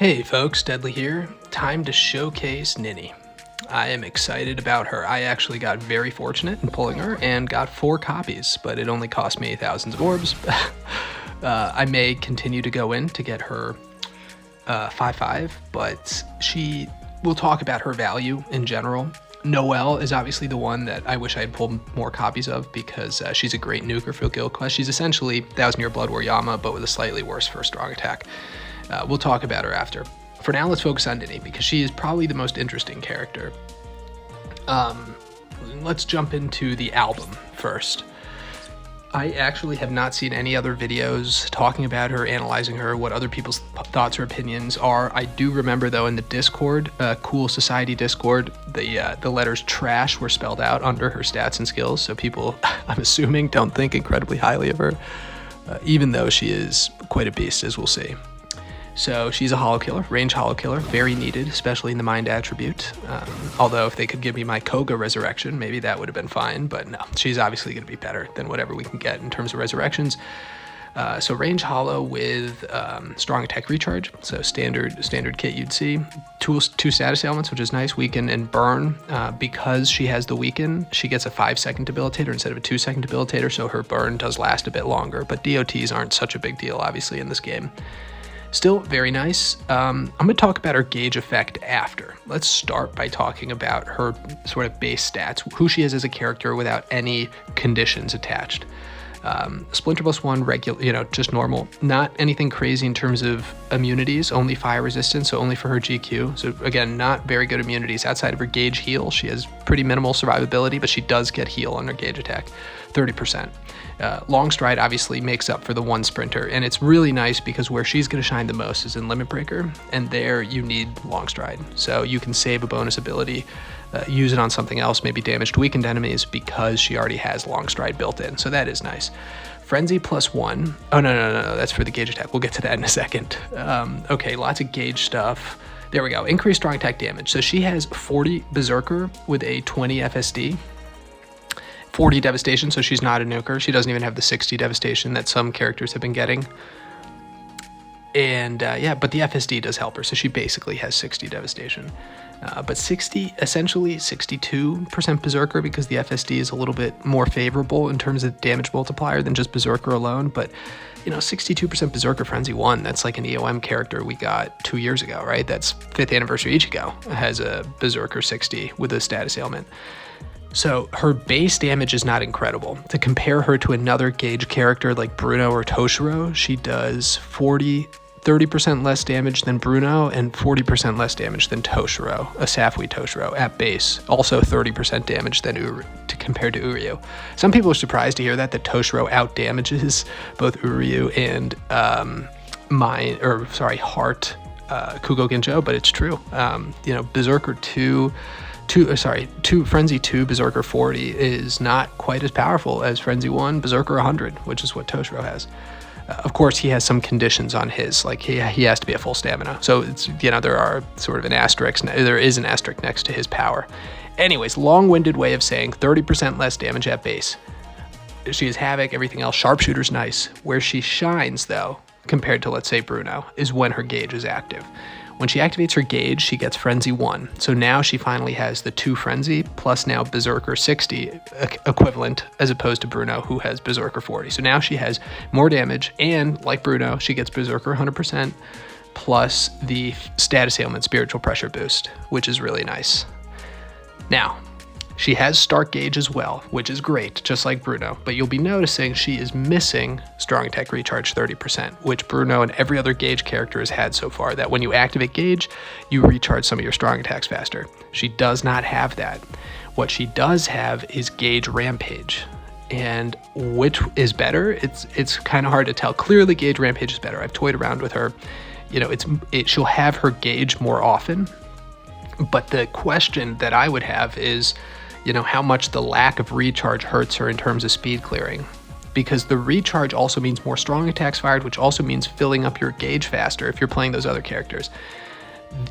Hey folks, Deadly here. Time to showcase Ninny. I am excited about her. I actually got very fortunate in pulling her and got 4 copies, but it only cost me thousands of orbs. I may continue to go in to get her 5/5, but we'll talk about her value in general. Noelle is obviously the one that I wish I had pulled more copies of because she's a great nuker for Guild Quest. She's essentially 1000-year Blood War Yama, but with a slightly worse first strong attack. We'll talk about her after. For now, let's focus on Ninny because she is probably the most interesting character. Let's jump into the album first. I actually have not seen any other videos talking about her, analyzing her, what other people's thoughts or opinions are. I do remember though in the Discord, Cool Society Discord, the letters trash were spelled out under her stats and skills. So people, I'm assuming, don't think incredibly highly of her, even though she is quite a beast, as we'll see. So she's a holo killer, range holo killer, very needed, especially in the mind attribute. Although if they could give me my Koga resurrection, maybe that would have been fine, but no, she's obviously going to be better than whatever we can get in terms of resurrections. So range holo with strong attack recharge, so standard kit you'd see. 2 status ailments, which is nice, weaken and burn. Because she has the weaken, she gets a 5-second debilitator instead of a 2-second debilitator, so her burn does last a bit longer, but DOTs aren't such a big deal, obviously, in this game. Still very nice. I'm going to talk about her gauge effect after. Let's start by talking about her sort of base stats, who she is as a character without any conditions attached. Splinter +1, regular, just normal. Not anything crazy in terms of immunities, only fire resistance, so only for her GQ. So again, not very good immunities. Outside of her gauge heal, she has pretty minimal survivability, but she does get heal on her gauge attack, 30%. Long stride obviously makes up for the 1 sprinter, and it's really nice because where she's going to shine the most is in Limit Breaker, and there you need long stride. So you can save a bonus ability, use it on something else, maybe damaged weakened enemies, because she already has long stride built in. So that is nice. Frenzy +1. Oh, no, that's for the gauge attack. We'll get to that in a second. Okay, lots of gauge stuff. There we go. Increased strong attack damage. So she has 40 Berserker with a 20 FSD. 40 devastation, so she's not a nuker. She doesn't even have the 60 devastation that some characters have been getting. And yeah, but the FSD does help her, so she basically has 60 devastation. But 62% Berserker because the FSD is a little bit more favorable in terms of damage multiplier than just Berserker alone. But 62% Berserker Frenzy 1, that's like an EOM character we got 2 years ago, right? That's 5th anniversary Ichigo has a Berserker 60 with a status ailment. So her base damage is not incredible. To compare her to another gauge character like Bruno or Toshiro, she does 30% less damage than Bruno and 40% less damage than Toshiro, a Safui Toshiro at base. Also 30% damage than compared to Uryu. Some people are surprised to hear that Toshiro out damages both Uryu and Heart Kugo Ginjo, but it's true. Berserker 2 Frenzy 2 Berserker 40 is not quite as powerful as Frenzy 1 Berserker 100, which is what Toshiro has. Of course, he has some conditions on his, like he has to be a full stamina. So it's there are sort of an asterisk. There is an asterisk next to his power. Anyways, long-winded way of saying 30% less damage at base. She has Havoc, everything else. Sharpshooter's nice. Where she shines though, compared to let's say Bruno, is when her gauge is active. When she activates her gauge, she gets Frenzy 1. So now she finally has the 2 Frenzy, plus now Berserker 60 equivalent, as opposed to Bruno, who has Berserker 40. So now she has more damage, and like Bruno, she gets Berserker 100%, plus the status ailment Spiritual Pressure boost, which is really nice. Now, she has Stark Gauge as well, which is great, just like Bruno, but you'll be noticing she is missing Strong Attack Recharge 30%, which Bruno and every other Gauge character has had so far, that when you activate Gauge, you recharge some of your strong attacks faster. She does not have that. What she does have is Gauge Rampage, and which is better? It's kind of hard to tell. Clearly, Gauge Rampage is better. I've toyed around with her. She'll have her Gauge more often, but the question that I would have is, how much the lack of recharge hurts her in terms of speed clearing. Because the recharge also means more strong attacks fired, which also means filling up your gauge faster if you're playing those other characters.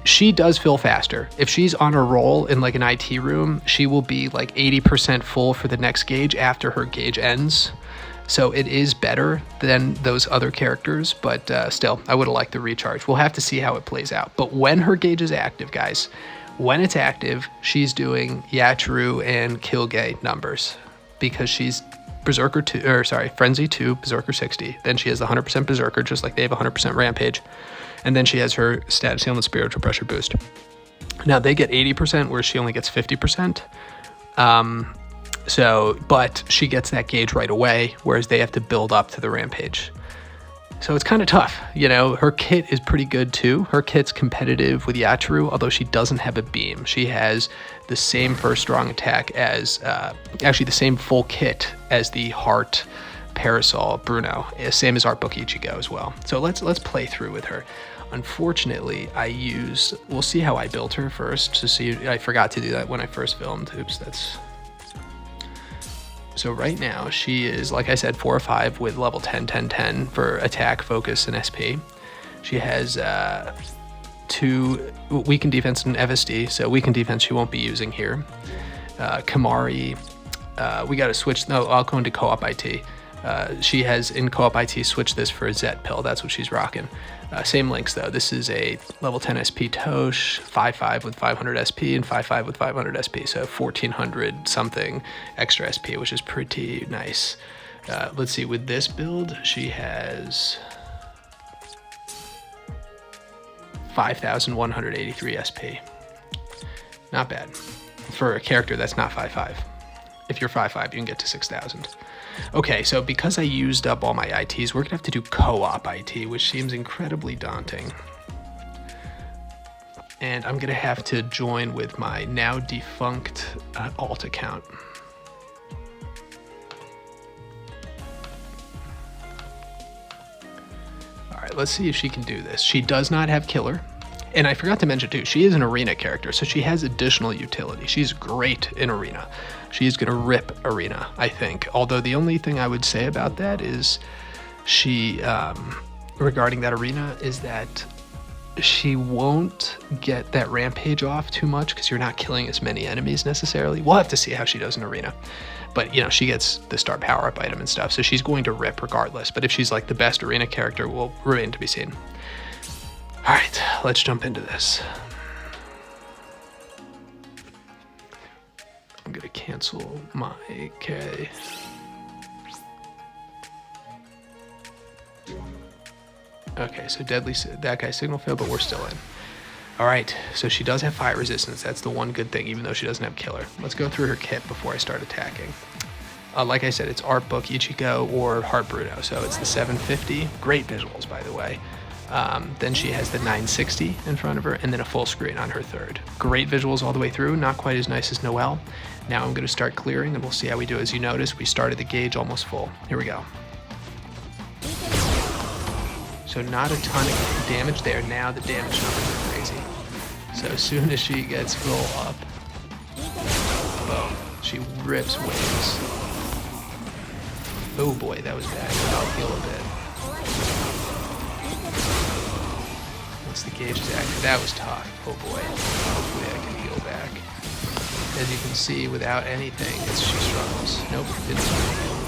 She does fill faster. If she's on a roll in like an IT room, she will be like 80% full for the next gauge after her gauge ends. So it is better than those other characters, but still, I would have liked the recharge. We'll have to see how it plays out. But when her gauge is active, guys, when it's active, she's doing Yachiru and Kilgay numbers because she's Berserker 2, or sorry, Frenzy 2, Berserker 60. Then she has the 100% Berserker, just like they have 100% Rampage. And then she has her status heal and spiritual pressure boost. Now they get 80%, where she only gets 50%. But she gets that gauge right away, whereas they have to build up to the Rampage. So it's kind of tough. You know, her kit is pretty good too. Her kit's competitive with Yachiru, although she doesn't have a beam. She has the same first strong attack as, actually the same full kit as the Heart Parasol Bruno, same as Art Book Ichigo as well. So let's play through with her. Unfortunately, we'll see how I built her first to see. I forgot to do that when I first filmed. Oops, So right now, she is, like I said, 4 or 5 with level 10, 10, 10 for attack, focus, and SP. She has 2 weaken defense and FSD, so weaken defense she won't be using here. Kamari, we got to switch. No, I'll go into co-op IT. She has, in co-op IT, switched this for a Zet pill. That's what she's rocking. Same links, though. This is a level 10 SP Tosh, 5-5 with 500 SP, and 5-5 with 500 SP. So 1400 something extra SP, which is pretty nice. Let's see, with this build, she has 5,183 SP. Not bad. For a character that's not 5-5. If you're 5-5, you can get to 6,000. Okay, so because I used up all my ITs, we're gonna have to do co-op IT, which seems incredibly daunting. And I'm gonna have to join with my now defunct alt account. All right, let's see if she can do this. She does not have killer. And I forgot to mention too, she is an arena character, so she has additional utility. She's great in arena. She's gonna rip arena, I think. Although the only thing I would say about that is she, regarding that arena, is that she won't get that rampage off too much because you're not killing as many enemies necessarily. We'll have to see how she does in arena. But, you know, she gets the star power-up item and stuff, so she's going to rip regardless. But if she's like the best arena character, will remain to be seen. All right, let's jump into this. I'm gonna cancel my K. Okay, so that guy's signal failed, but we're still in. All right, so she does have fire resistance. That's the one good thing, even though she doesn't have killer. Let's go through her kit before I start attacking. Like I said, it's Art Book Ichigo or Heart Bruno, so it's the 750. Great visuals, by the way. Then she has the 960 in front of her, and then a full screen on her third. Great visuals all the way through, not quite as nice as Noelle. Now I'm going to start clearing, and we'll see how we do. As you notice, we started the gauge almost full. Here we go. So not a ton of damage there. Now the damage numbers are crazy. So as soon as she gets full up, boom, she rips waves. Oh boy, that was bad. I'll heal a bit. Once the gauge is active, that was tough. Oh boy. Hopefully I can heal back. As you can see, without anything, she struggles. Nope, didn't struggle.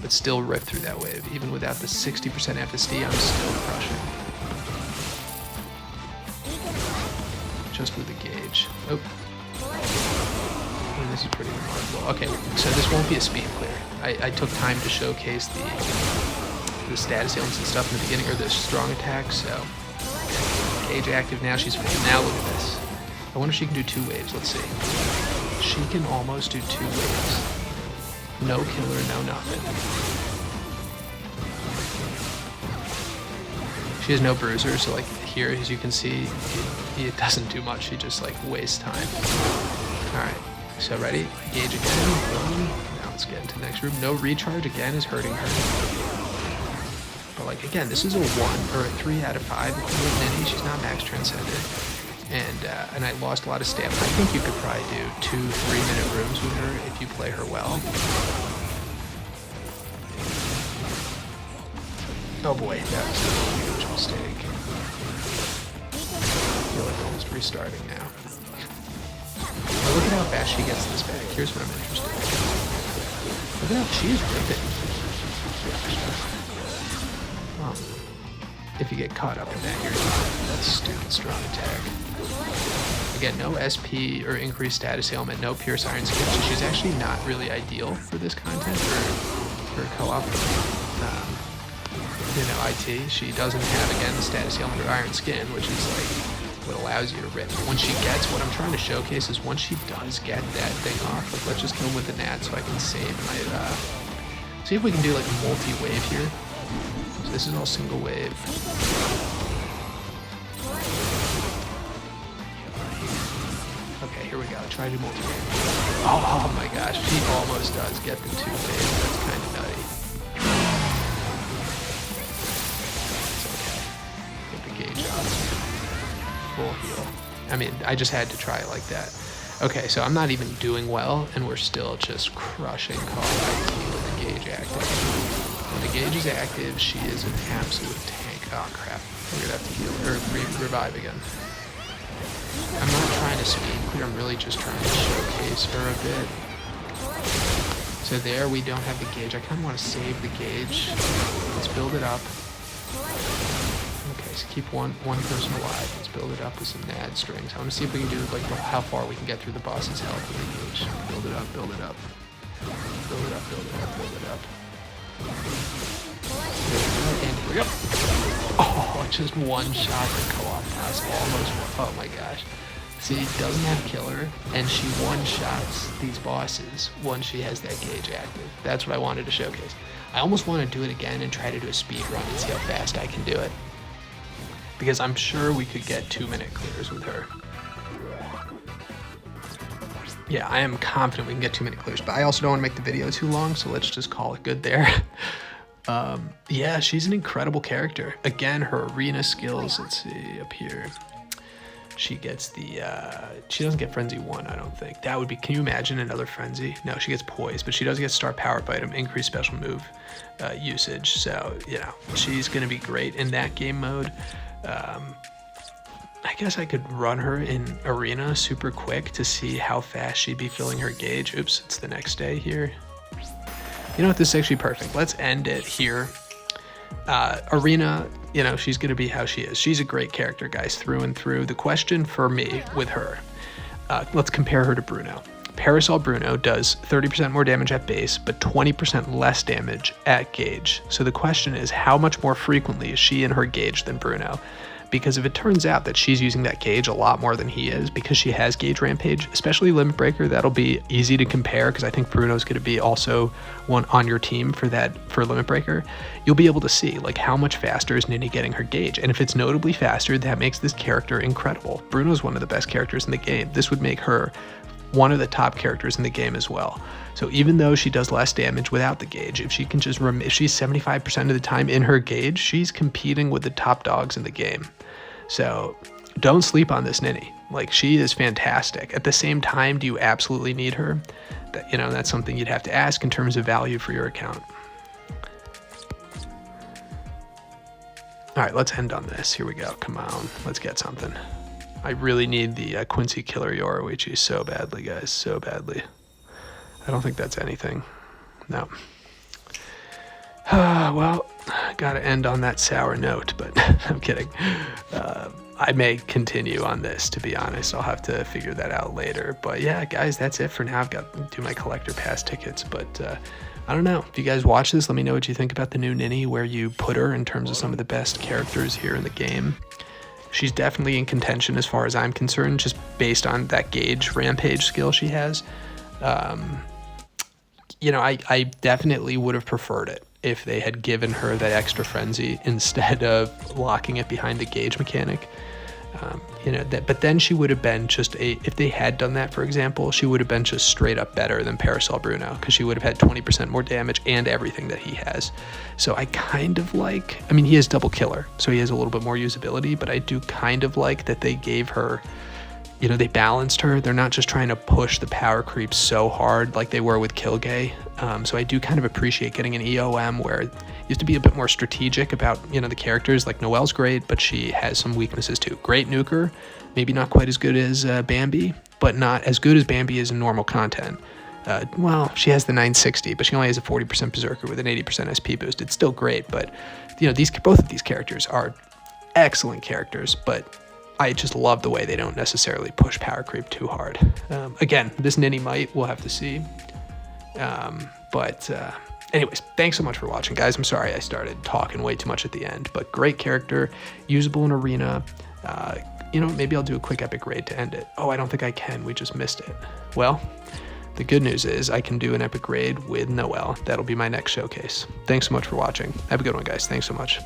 But still rip through that wave. Even without the 60% FSD, I'm still crushing. Just with the gauge. Oh. And this is pretty remarkable. Okay, so this won't be a speed clear. I took time to showcase the status ailments and stuff in the beginning, or the strong attacks, so. Gauge active now, she's full. Now look at this. I wonder if she can do 2 waves. Let's see. She can almost do 2 waves. No killer, no nothing. She has no bruiser, so like here, as you can see, it doesn't do much. She just like wastes time. All right, so ready? Gauge again. Boom. Now let's get into the next room. No recharge again is hurting her. But like again, this is a 1 or a 3 out of 5 with Ninny. She's not max transcended. And I lost a lot of stamina. I think you could probably do 2-3 minute rooms with her if you play her well. Oh boy, that was a huge mistake. I feel like almost restarting now. Now look at how fast she gets this back. Here's what I'm interested in. Look at how she is ripping. Well, if you get caught up in that, you're fine. That's stupid strong attack. Again, no SP or increased status ailment, no Pierce Iron Skin, so she's actually not really ideal for this content for co-op. IT. She doesn't have, again, the status ailment or Iron Skin, which is like what allows you to rip. When she gets, what I'm trying to showcase is once she does get that thing off, like let's just kill him with the Nat so I can save my, see if we can do like a multi-wave here. So this is all single wave. Okay, here we go. Try to do multi-wave. Oh my gosh, she almost does get the 2 waves. That's kind of nutty. Full heal. I mean, I just had to try it like that. Okay, so I'm not even doing well, and we're still just crushing Call IT with the gauge active. When the gauge is active, she is an absolute tank. Oh crap, we're gonna have to heal or revive again. I'm not trying to speed clear, I'm really just trying to showcase her a bit. So there, we don't have the gauge. I kind of want to save the gauge. Let's build it up. Okay, so keep one person alive. Let's build it up with some NAD strings. I want to see if we can do like how far we can get through the boss's health with the gauge. Build it up, build it up. Build it up, build it up, build it up. And here we go. Oh, just one shot to co-op pass. Almost, oh my gosh. See, doesn't have killer, and she one-shots these bosses once she has that gauge active. That's what I wanted to showcase. I almost want to do it again and try to do a speed run and see how fast I can do it. Because I'm sure we could get 2-minute clears with her. Yeah, I am confident we can get 2-minute clears, but I also don't want to make the video too long, so let's just call it good there. Yeah, she's an incredible character. Again, her arena skills, let's see, up here. She gets the, she doesn't get Frenzy 1, I don't think. That would be, can you imagine another Frenzy? No, she gets Poise, but she does get Star Power Item, increased special move usage. So, you know, she's going to be great in that game mode. I guess I could run her in Arena super quick to see how fast she'd be filling her gauge. Oops, it's the next day here. You know what, this is actually perfect. Let's end it here. Arena, you know, she's going to be how she is. She's a great character, guys, through and through. The question for me with her, let's compare her to Bruno. Parasol Bruno does 30% more damage at base, but 20% less damage at gauge. So the question is, how much more frequently is she in her gauge than Bruno? Because if it turns out that she's using that gauge a lot more than he is, because she has gauge rampage, especially Limit Breaker, that'll be easy to compare, because I think Bruno's going to be also one on your team for Limit Breaker. You'll be able to see like how much faster is Ninny getting her gauge, and if it's notably faster, that makes this character incredible. Bruno's one of the best characters in the game. This would make her one of the top characters in the game as well. So even though she does less damage without the gauge, if she can just if she's 75% of the time in her gauge, she's competing with the top dogs in the game. So don't sleep on this Ninny. Like, she is fantastic. At the same time, do you absolutely need her? You know, that's something you'd have to ask in terms of value for your account. All right, let's end on this. Here we go. Come on, let's get something. I really need the Quincy Killer Yoruichi so badly, guys, so badly. I don't think that's anything. No. Well, gotta end on that sour note, but I'm kidding. I may continue on this, to be honest. I'll have to figure that out later. But yeah, guys, that's it for now. I've got to do my collector pass tickets, but I don't know. If you guys watch this, let me know what you think about the new Ninny, where you put her in terms of some of the best characters here in the game. She's definitely in contention as far as I'm concerned, just based on that gauge rampage skill she has. You know, I definitely would have preferred it if they had given her that extra frenzy instead of locking it behind the gauge mechanic. You know, but then she would have been just if they had done that, for example, she would have been just straight up better than Parasol Bruno, because she would have had 20% more damage and everything that he has. So I kind of like, I mean, he has double killer, so he has a little bit more usability, but I do kind of like that they gave her, you know, they balanced her. They're not just trying to push the power creep so hard like they were with Kilgay. So I do kind of appreciate getting an EOM where you have to be a bit more strategic about, you know, the characters. Like Noelle's great, but she has some weaknesses too. Great nuker, maybe not quite as good as Bambi, but not as good as Bambi is in normal content. Well, she has the 960, but she only has a 40% Berserker with an 80% SP boost. It's still great, but both of these characters are excellent characters, but I just love the way they don't necessarily push power creep too hard. Again, this Ninny might, we'll have to see. Anyways, thanks so much for watching, guys. I'm sorry I started talking way too much at the end, but great character, usable in Arena. Maybe I'll do a quick epic raid to end it. Oh, I don't think I can. We just missed it. Well, the good news is I can do an epic raid with Noelle. That'll be my next showcase. Thanks so much for watching. Have a good one, guys. Thanks so much.